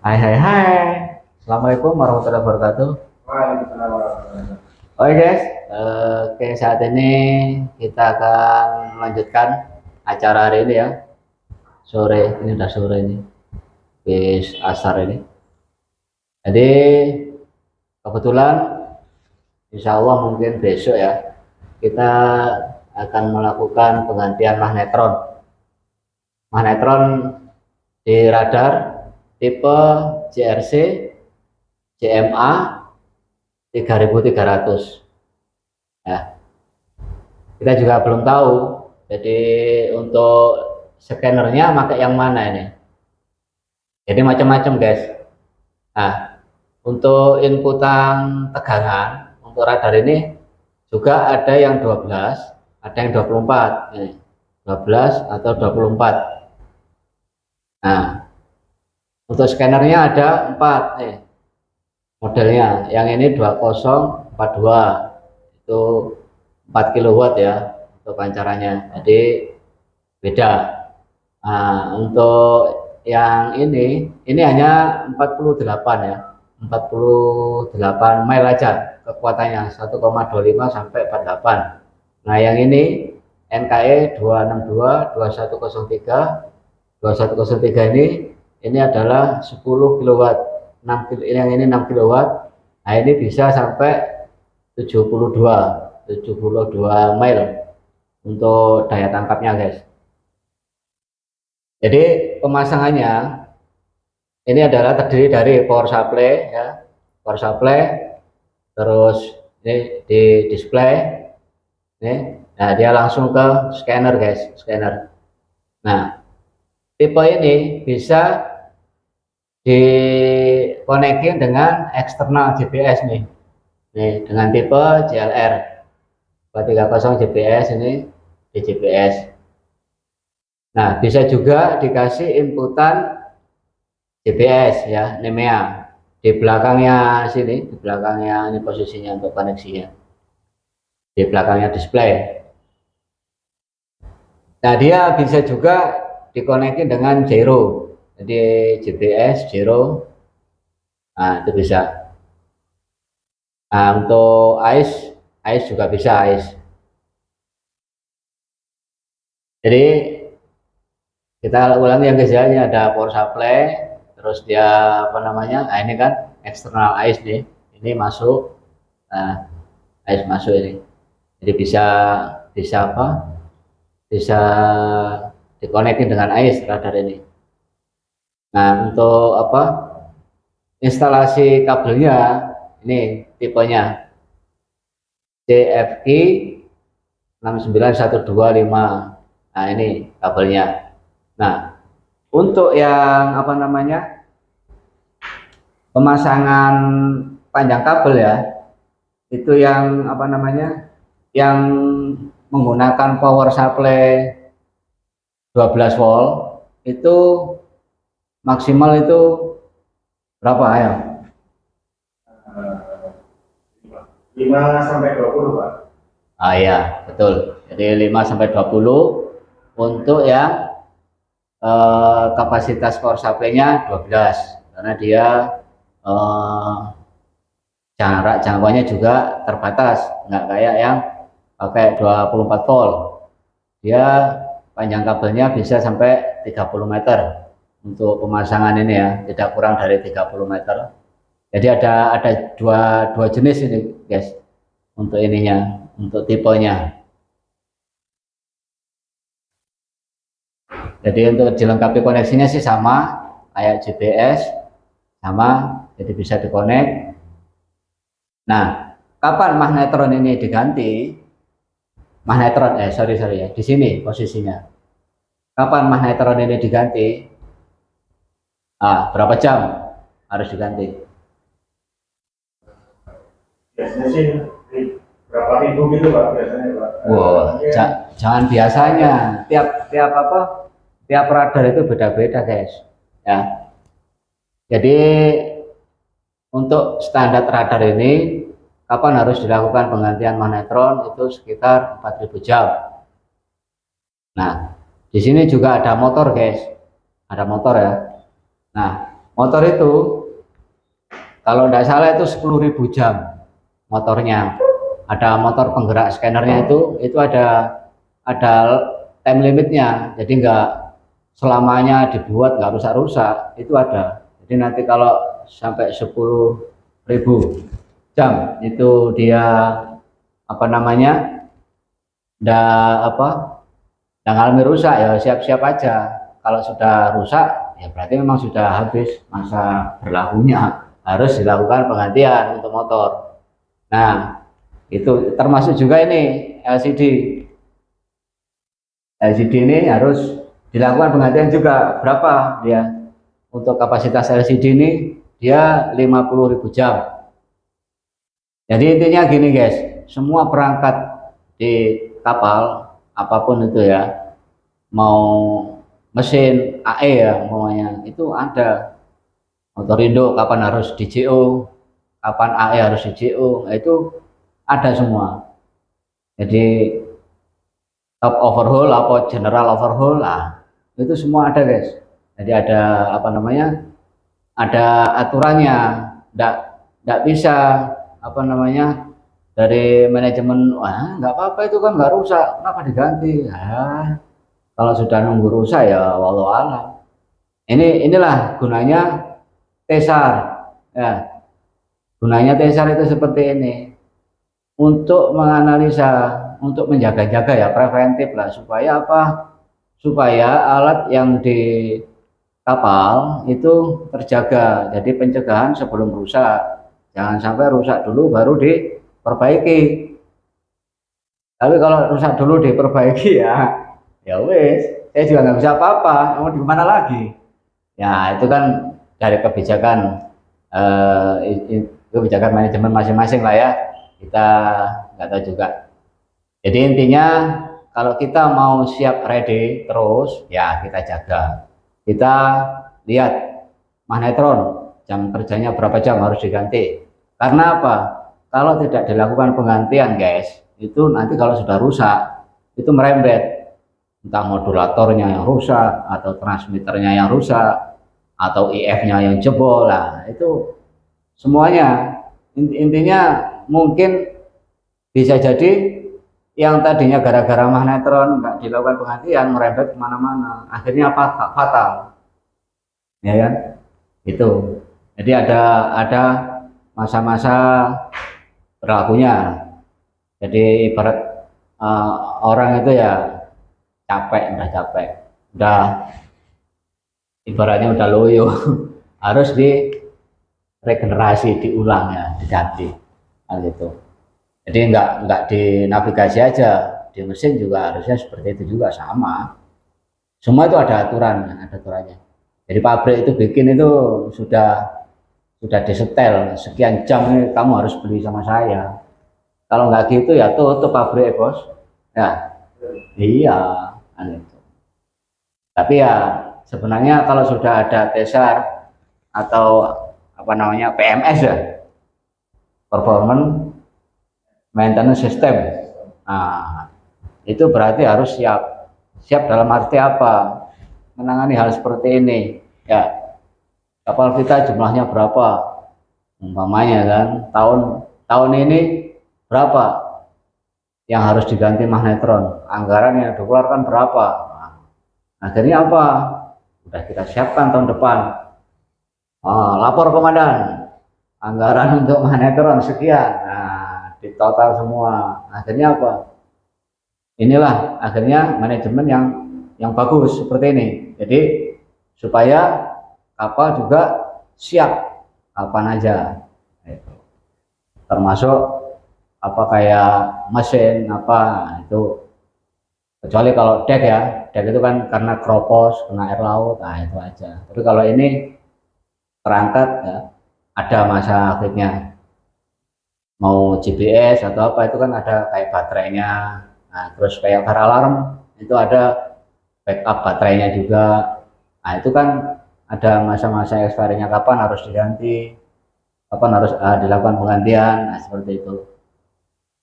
Hai hai hai. Assalamualaikum warahmatullahi wabarakatuh. Waalaikumsalam warahmatullahi wabarakatuh. Oke guys, oke saat ini kita akan melanjutkan acara hari ini ya. Sore, ini udah sore ini. Bis asar ini. Jadi kebetulan insya Allah mungkin besok ya kita akan melakukan penggantian magnetron. Magnetron di radar tipe JRC JMA 3300 ya. Kita juga belum tahu, jadi untuk scannernya pakai yang mana ini, jadi macam-macam guys. Nah, untuk inputan tegangan untuk radar ini juga ada yang 12, ada yang 24 ini, 12 atau 24. Nah, untuk scannernya ada 4 nih modelnya. Yang ini 2042, itu 4 kilowatt ya untuk pancarannya, jadi beda. Nah, untuk yang ini hanya 48 ya, 48 mile aja kekuatannya, 1,25 sampai 48. Nah, yang ini NKE 262 2103 2103 ini adalah 10 kilowatt, 6 yang ini 6 kilowatt. Nah, ini bisa sampai 72 mile untuk daya tangkapnya guys. Jadi pemasangannya ini adalah terdiri dari power supply ya, power supply, terus ini di display nih. Nah, dia langsung ke scanner guys, scanner. Nah, tipe ini bisa dikonekin dengan eksternal GPS nih dengan tipe JLR 430 GPS ini di GPS. Nah, bisa juga dikasih inputan GPS ya, NEMEA di belakangnya sini, di belakangnya ini posisinya untuk koneksinya, di belakangnya display. Nah, dia bisa juga dikonekin dengan gyro, jadi GPS gyro. Nah, itu bisa. Nah, untuk ICE juga bisa ICE. Jadi kita ulangi yang guys ya, ini ada power supply, terus dia apa namanya, nah ini kan eksternal ICE nih, ini masuk. Nah, ICE masuk ini, jadi bisa bisa apa, bisa dikonekin dengan ICE radar ini. Nah, untuk apa, instalasi kabelnya ini tipenya CFI 69125. Nah, ini kabelnya. Nah, untuk yang apa namanya, pemasangan panjang kabel ya, itu yang apa namanya, yang menggunakan power supply 12 volt itu maksimal itu berapa ya? 5 sampai 20, Pak. Ah ya, betul. Jadi 5 sampai 20 untuk yang kapasitas power supply-nya 12, karena dia jarak jangkauannya juga terbatas, nggak kayak yang pakai 24 volt. Dia panjang kabelnya bisa sampai 30 meter untuk pemasangan ini ya, tidak kurang dari 30 meter. Jadi ada dua jenis ini guys, untuk ininya, untuk tipenya. Jadi untuk dilengkapi koneksinya sih sama kayak GPS, sama, jadi bisa dikonek. Nah, kapan magnetron ini diganti? Magnetron, sorry ya, di sini posisinya. Kapan magnetron ini diganti? Berapa jam harus diganti? Biasanya sih berapa ribu gitu, Pak, biasanya, Pak. Wow, jangan biasanya. Tiap radar itu beda-beda guys ya. Jadi untuk standar radar ini, kapan harus dilakukan penggantian magnetron itu sekitar 4000 jam. Nah, di sini juga ada motor guys, ada motor ya. Nah, Motor itu kalau tidak salah itu 10.000 jam motornya. Ada motor penggerak scannernya itu ada time limitnya. Jadi nggak selamanya dibuat nggak rusak-rusak, itu ada. Jadi nanti kalau sampai 10.000 jam itu dia apa namanya nggak ngalami rusak, ya siap-siap aja. Kalau sudah rusak ya berarti memang sudah habis masa berlakunya, harus dilakukan penggantian untuk motor. Nah, itu termasuk juga ini LCD. LCD ini harus dilakukan penggantian juga. Berapa dia? Untuk kapasitas LCD ini dia 50.000 jam. Jadi intinya gini guys, semua perangkat di kapal apapun itu ya, mau mesin AE ya maunya, itu ada motor induk kapan harus di JO, kapan AE harus di JO, nah, itu ada semua. Jadi top overhaul apa general overhaul lah, itu semua ada guys. Jadi ada apa namanya, ada aturannya. Nggak bisa apa namanya dari manajemen, wah nggak apa-apa itu kan nggak rusak kenapa diganti. Kalau sudah nunggu rusak ya walau alam. Inilah gunanya tesar ya. Gunanya tesar itu seperti ini, untuk menganalisa, untuk menjaga-jaga ya, preventif lah, supaya apa? Supaya alat yang di kapal itu terjaga. Jadi pencegahan sebelum rusak, jangan sampai rusak dulu baru diperbaiki. Tapi kalau rusak dulu diperbaiki ya wes, saya juga nggak bisa apa-apa, mau di mana lagi. Ya itu kan dari kebijakan manajemen masing-masing lah ya, kita nggak tahu juga. Jadi intinya kalau kita mau siap ready terus ya kita jaga, kita lihat magnetron jam kerjanya berapa jam harus diganti. Karena apa? Kalau tidak dilakukan penggantian guys, itu nanti kalau sudah rusak itu merembet, entah modulatornya yang rusak atau transmitternya yang rusak atau IF-nya yang jebol lah, itu semuanya. Intinya mungkin bisa jadi yang tadinya gara-gara magnetron nggak dilakukan penggantian merembet kemana-mana, akhirnya fatal ya kan. Itu jadi ada masa-masa berlakunya. Jadi ibarat orang itu ya capek, udah ibaratnya udah loyo harus diregenerasi, diulang ya, diganti gitu. Jadi nggak di navigasi aja, di mesin juga harusnya seperti itu juga, sama. Semua itu ada aturannya. Jadi pabrik itu bikin itu sudah disetel sekian jam ini kamu harus beli sama saya. Kalau nggak gitu ya tutup pabrik bos. Ya, iya. Gitu. Tapi ya sebenarnya kalau sudah ada tesar atau apa namanya PMS ya, performance maintenance system, nah itu berarti harus siap dalam arti apa? Menangani hal seperti ini ya. Kapal kita jumlahnya berapa umpamanya kan, tahun ini berapa yang harus diganti magnetron, anggaran yang dikeluarkan berapa. Nah, akhirnya apa, udah kita siapkan tahun depan, lapor komandan anggaran untuk magnetron sekian. Nah, di total semua, akhirnya apa, inilah akhirnya manajemen yang bagus seperti ini. Jadi supaya kapal juga siap kapan aja, termasuk apa kayak mesin apa itu, kecuali kalau dek ya, dek itu kan karena kropos kena air laut, nah itu aja. Tapi kalau ini perangkat ya, ada masa akhirnya, mau GPS atau apa itu kan ada kayak baterainya. Nah terus kayak fire alarm itu ada backup baterainya juga. Nah itu kan ada masa-masa expiry-nya, kapan harus diganti, kapan harus dilakukan penggantian. Nah seperti itu.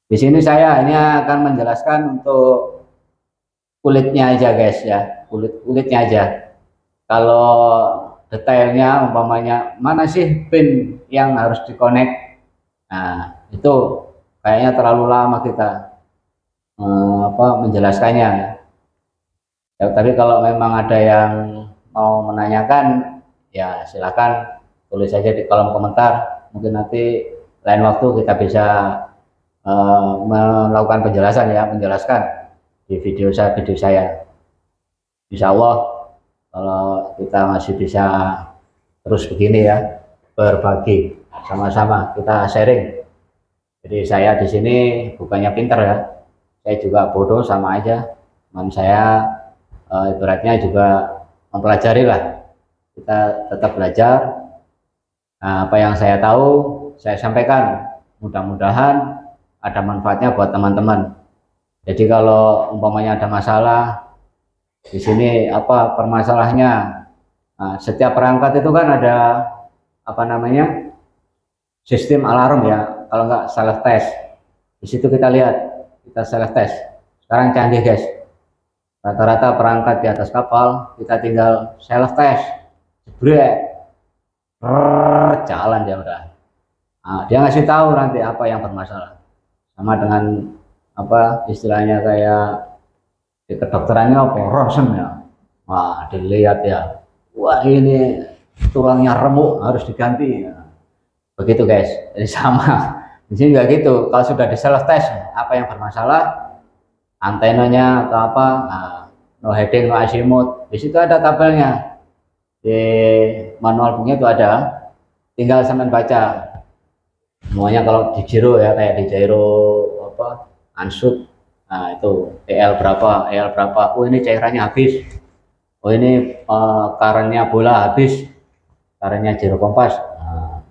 Di sini saya hanya akan menjelaskan untuk kulitnya aja guys ya, kulitnya aja. Kalau detailnya, umpamanya mana sih pin yang harus dikonek. Nah, itu kayaknya terlalu lama kita menjelaskannya. Ya, tapi kalau memang ada yang mau menanyakan, ya silakan tulis saja di kolom komentar. Mungkin nanti lain waktu kita bisa melakukan penjelasan ya, menjelaskan di video saya. Insya Allah kalau kita masih bisa terus begini ya, berbagi sama-sama, kita sharing. Jadi saya di sini bukannya pinter ya, saya juga bodoh sama aja. Teman saya ibaratnya juga mempelajari lah. Kita tetap belajar. Nah, apa yang saya tahu saya sampaikan. Mudah-mudahan ada manfaatnya buat teman-teman. Jadi kalau umpamanya ada masalah di sini, apa permasalahannya? Nah, setiap perangkat itu kan ada apa namanya, sistem alarm ya. Kalau nggak self test, di situ kita lihat, kita self test. Sekarang canggih guys. Rata-rata perangkat di atas kapal kita tinggal self test, jebret, jalan dia udah. Nah, dia ngasih tahu nanti apa yang bermasalah. Sama dengan apa istilahnya kayak di kedokterannya apa ronsen ya. Wah, dilihat ya. Wah, ini tulangnya remuk harus diganti. Begitu guys. Jadi sama. Di sini nggak gitu. Kalau sudah di self test apa yang bermasalah, antenanya atau apa, nah, no heading, no azimuth, di situ ada tabelnya. Di manual punya itu ada. Tinggal sampean baca. Semuanya kalau di gyro ya, kayak di gyro apa ansut, nah itu EL berapa, EL berapa, oh ini cairannya habis, oh ini karennya bola habis, karennya gyro kompas. Nah,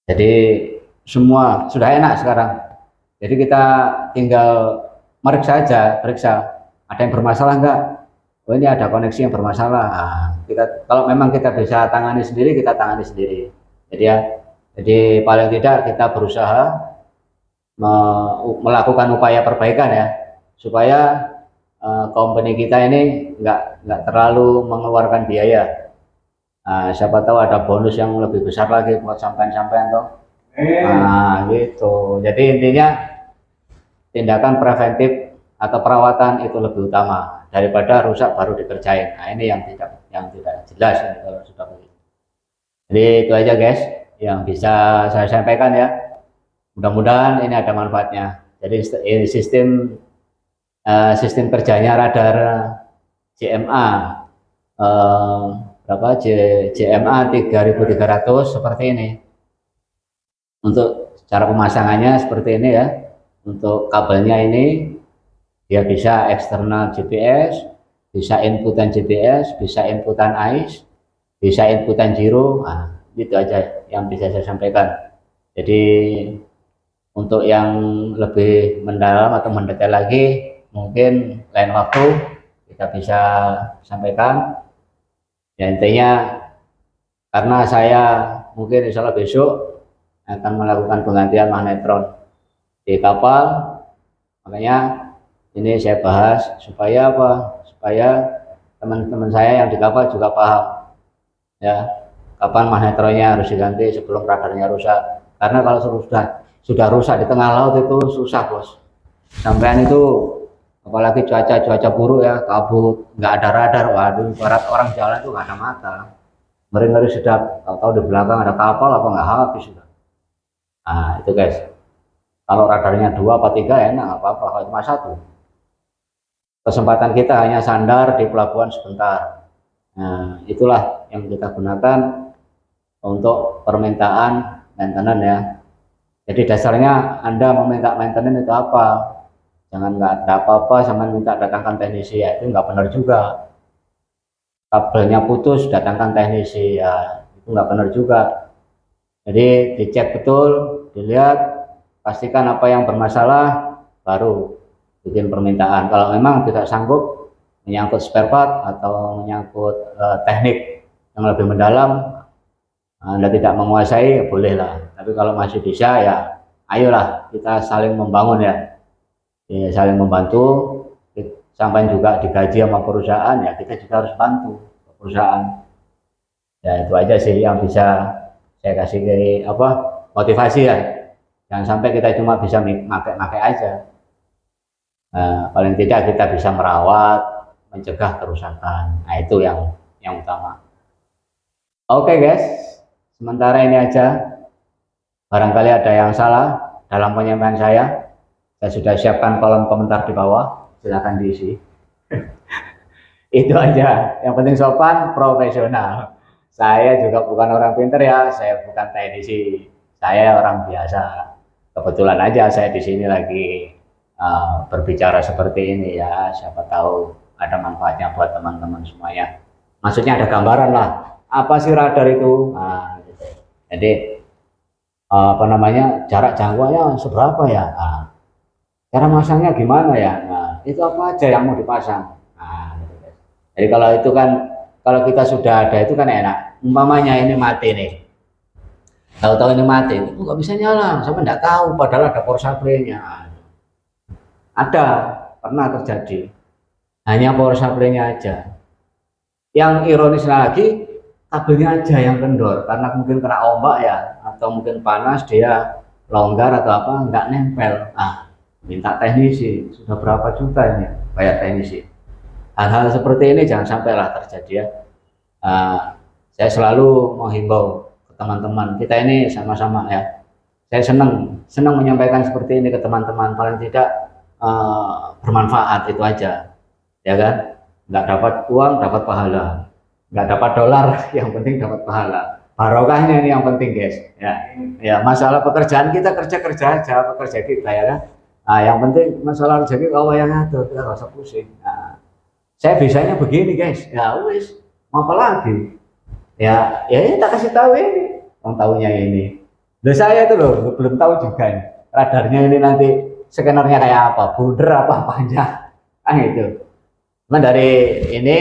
jadi semua sudah enak sekarang, jadi kita tinggal meriksa aja, periksa ada yang bermasalah enggak, oh ini ada koneksi yang bermasalah. Nah, kita kalau memang kita bisa tangani sendiri, kita tangani sendiri. Jadi ya, jadi paling tidak kita berusaha melakukan upaya perbaikan ya, supaya company kita ini nggak terlalu mengeluarkan biaya. Nah, siapa tahu ada bonus yang lebih besar lagi buat sampean-sampean toh. Nah gitu. Jadi intinya tindakan preventif atau perawatan itu lebih utama daripada rusak baru dikerjain. Nah ini yang tidak jelas ini kalau sudah begitu. Jadi itu aja guys yang bisa saya sampaikan ya. Mudah-mudahan ini ada manfaatnya. Jadi ini sistem kerjanya radar JMA berapa, JMA 3300 seperti ini. Untuk cara pemasangannya seperti ini ya. Untuk kabelnya ini dia bisa eksternal GPS, bisa inputan GPS, bisa inputan AIS, bisa inputan gyro. Nah, itu aja yang bisa saya sampaikan. Jadi untuk yang lebih mendalam atau mendetail lagi, mungkin lain waktu kita bisa sampaikan. Ya intinya, karena saya mungkin insya Allah besok akan melakukan penggantian magnetron di kapal, makanya ini saya bahas supaya apa? Supaya teman-teman saya yang di kapal juga paham ya, kapan magnetronnya harus diganti sebelum radarnya rusak. Karena kalau sudah rusak di tengah laut itu susah bos. Sampean itu apalagi cuaca buruk ya, kabut, nggak ada radar, waduh, barat orang jalan itu nggak ada mata. Ngeri-ngeri sedap, tahu di belakang ada kapal apa nggak habis sudah. Nah itu guys, kalau radarnya 2 apa 3 enak, nggak apa-apa. Kalau cuma 1, kesempatan kita hanya sandar di pelabuhan sebentar. Nah itulah yang kita gunakan untuk permintaan maintenance ya. Jadi dasarnya Anda meminta maintenance itu apa? Jangan nggak ada apa-apa sama minta datangkan teknisi, ya itu nggak benar juga. Kabelnya putus datangkan teknisi, ya itu nggak benar juga. Jadi dicek betul, dilihat, pastikan apa yang bermasalah, baru bikin permintaan. Kalau memang tidak sanggup menyangkut spare part atau menyangkut teknik yang lebih mendalam, Anda tidak menguasai, ya bolehlah. Tapi kalau masih bisa ya ayolah kita saling membangun ya. Ya saling membantu, sampai juga digaji sama perusahaan ya kita juga harus bantu. perusahaan. Ya itu aja sih yang bisa saya kasih ke motivasi ya. Jangan sampai kita cuma bisa pakai aja. Paling tidak kita bisa merawat, mencegah kerusakan. Nah itu yang utama. Oke guys, sementara ini aja. Barangkali ada yang salah dalam penyampaian saya. Saya sudah siapkan kolom komentar di bawah. Silakan diisi. Itu aja. Yang penting sopan, profesional. Saya juga bukan orang pinter ya. Saya bukan teknisi. Saya orang biasa. Kebetulan aja saya di sini lagi berbicara seperti ini ya. Siapa tahu ada manfaatnya buat teman-teman semuanya. Maksudnya ada gambaran lah. Apa sih radar itu? Nah, gitu. Jadi jarak jangkauannya seberapa ya? Nah, cara masangnya gimana ya? Nah, itu apa aja yang mau dipasang? Nah, gitu. Jadi kalau itu kan, kalau kita sudah ada itu kan enak. Umpamanya ini mati nih, tahu-tahu ini mati, itu nggak bisa nyala, sama nggak tahu. Padahal ada power supply-nya. Ada, pernah terjadi. Hanya power supply-nya aja. Yang ironis lagi, kabelnya aja yang kendor karena mungkin kena ombak ya, atau mungkin panas dia longgar atau apa, nggak nempel. Minta teknisi, sudah berapa juta ini bayar teknisi. Hal-hal seperti ini jangan sampailah terjadi ya. Saya selalu menghimbau ke teman-teman, kita ini sama-sama ya. Saya senang menyampaikan seperti ini ke teman-teman, paling tidak bermanfaat itu aja, ya kan? Nggak dapat uang, dapat pahala. Nggak dapat dolar, yang penting dapat pahala. Barokahnya ini yang penting guys. Ya masalah pekerjaan kita kerja aja, pekerja kita ya kan. Yang penting masalah rezeki Allah yang ngatur, kita nggak usah pusing. Saya bisanya begini guys, ya wis, mau apa lagi? Ya ini tak kasih tahu ini, orang tahunya ini. Saya itu loh belum tahu juga nih. Radarnya ini nanti skenernya kayak apa, bunder apa apanya, itu. Cuman dari ini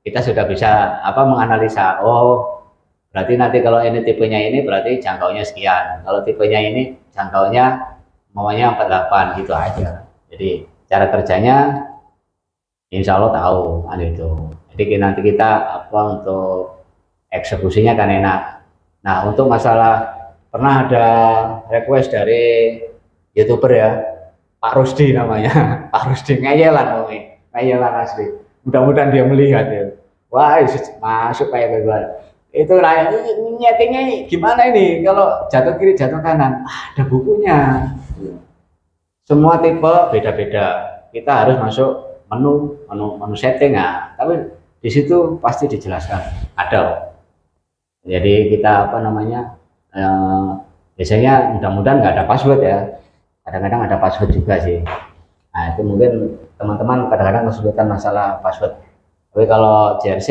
kita sudah bisa menganalisa. Oh, berarti nanti kalau ini tipenya ini berarti jangkauannya sekian. Kalau tipenya ini jangkauannya maunya 48 gitu aja. Jadi cara kerjanya insya Allah tahu itu. Jadi nanti kita untuk eksekusinya kan enak. Nah untuk masalah pernah ada request dari YouTuber ya, Pak Rusdi namanya. Pak Rusdi ngayelan asli. Mudah-mudahan dia melihat ya. Wah masuk kayak bebas. Itu nyetingnya gimana ini? Kalau jatuh kiri jatuh kanan ada bukunya. Semua tipe beda-beda. Kita harus masuk menu setting tapi di situ pasti dijelaskan ada. Jadi kita biasanya mudah-mudahan nggak ada password ya. Kadang-kadang ada password juga sih. Nah itu mungkin teman-teman kadang-kadang kesulitan masalah password. Tapi kalau JRC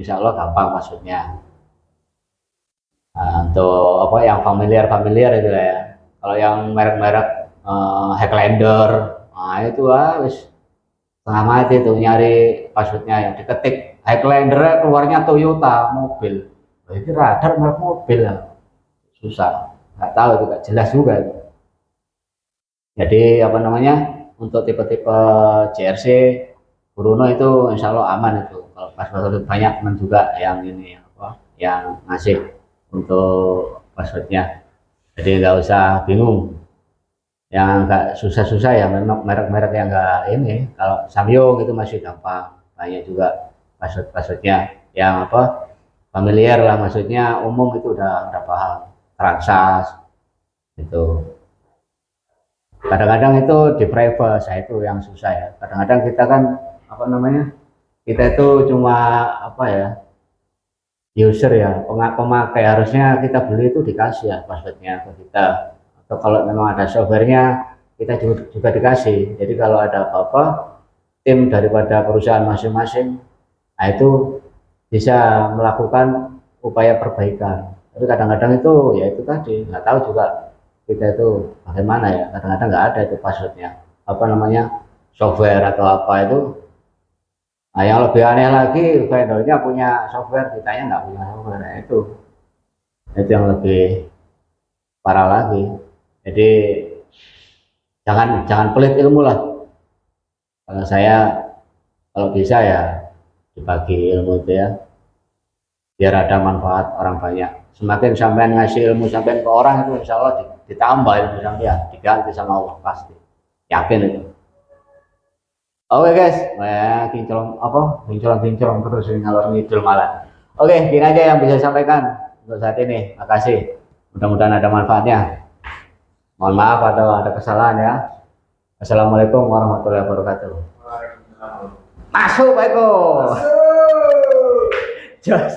insya Allah gampang passwordnya. Untuk yang familiar itu lah ya. Kalau yang merek-merek Highlander, itu wis setengah mati tuh nyari passwordnya yang diketik Highlander keluarnya Toyota mobil. Itu radar merek mobil lah. Susah, nggak tahu itu nggak jelas juga itu. Jadi untuk tipe-tipe JRC Bruno itu insya Allah aman itu. Kalau password banyak teman juga yang ini yang ngasih untuk passwordnya. Jadi nggak usah bingung. Yang nggak susah-susah ya memang merek-merek yang nggak ini. Kalau Samyang itu masih gampang, banyak juga passwordnya yang familiar lah, maksudnya umum itu udah paham. Transsas itu kadang-kadang itu di private, itu yang susah ya. Kadang-kadang kita kan kita itu cuma user ya, pemakai, harusnya kita beli itu dikasih ya passwordnya ke kita. Atau kalau memang ada softwarenya kita juga dikasih. Jadi kalau ada apa-apa tim daripada perusahaan masing-masing itu bisa melakukan upaya perbaikan. Tapi kadang-kadang itu ya itu tadi nggak tahu juga kita itu bagaimana ya. Kadang-kadang nggak ada itu passwordnya software atau apa itu. Nah yang lebih aneh lagi vendornya punya software, kitanya nggak punya software. Itu yang lebih parah lagi. Jadi jangan pelit ilmu lah. Kalau bisa ya dibagi ilmu itu ya, biar ada manfaat orang banyak. Semakin sampean ngasih ilmu sampean ke orang itu insya Allah ditambah ilmu sampean, diganti sama Allah pasti, yakin itu. Oke guys, nah, kinclong terus ngalor ngidul malah. Oke, gini aja yang bisa saya sampaikan untuk saat ini. Makasih. Mudah-mudahan ada manfaatnya. Mohon maaf atau ada kesalahan ya. Assalamualaikum warahmatullahi wabarakatuh. Masuk, Pak Eko. Masuk. Jos,